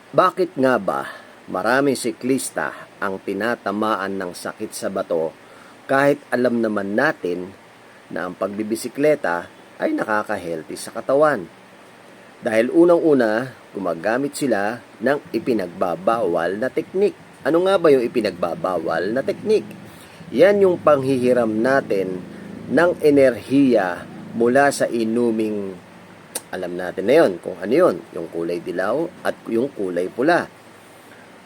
Bakit nga ba maraming siklista ang tinatamaan ng sakit sa bato kahit alam naman natin na ang pagbibisikleta ay nakaka-healthy sa katawan? Dahil unang-una, gumagamit sila ng ipinagbabawal na teknik. Ano nga ba yung ipinagbabawal na teknik? Yan yung panghihiram natin ng enerhiya mula sa inuming, alam natin na yun kung ano yun, yung kulay dilaw at yung kulay pula.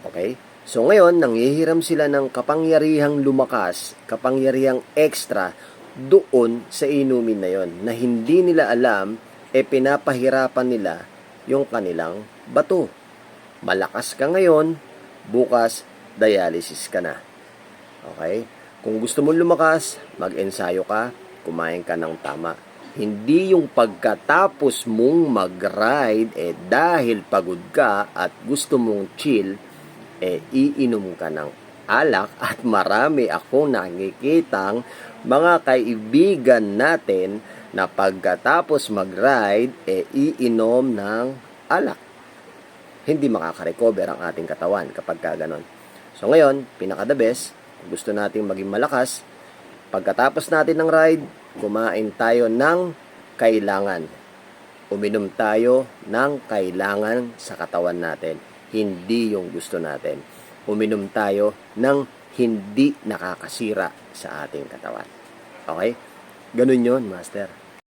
Okay? So ngayon, nanghihiram sila ng kapangyarihang lumakas, kapangyarihang extra doon sa inumin na yon na hindi nila alam, pinapahirapan nila yung kanilang bato. Malakas ka ngayon, bukas dialysis ka na. Okay? Kung gusto mong lumakas, mag-ensayo ka, kumain ka ng tama. Hindi yung pagkatapos mong mag-ride, dahil pagod ka at gusto mong chill, iinom ka ng alak. At marami akong nakikitang mga kaibigan natin na pagkatapos mag-ride, iinom ng alak. Hindi makaka-recover ang ating katawan kapag ganon. So ngayon, pinaka-the best, kung gusto nating maging malakas, pagkatapos natin ng ride, kumain tayo ng kailangan. Uminom tayo ng kailangan sa katawan natin, hindi yung gusto natin. Uminom tayo ng hindi nakakasira sa ating katawan. Okay? Ganun yun, Master.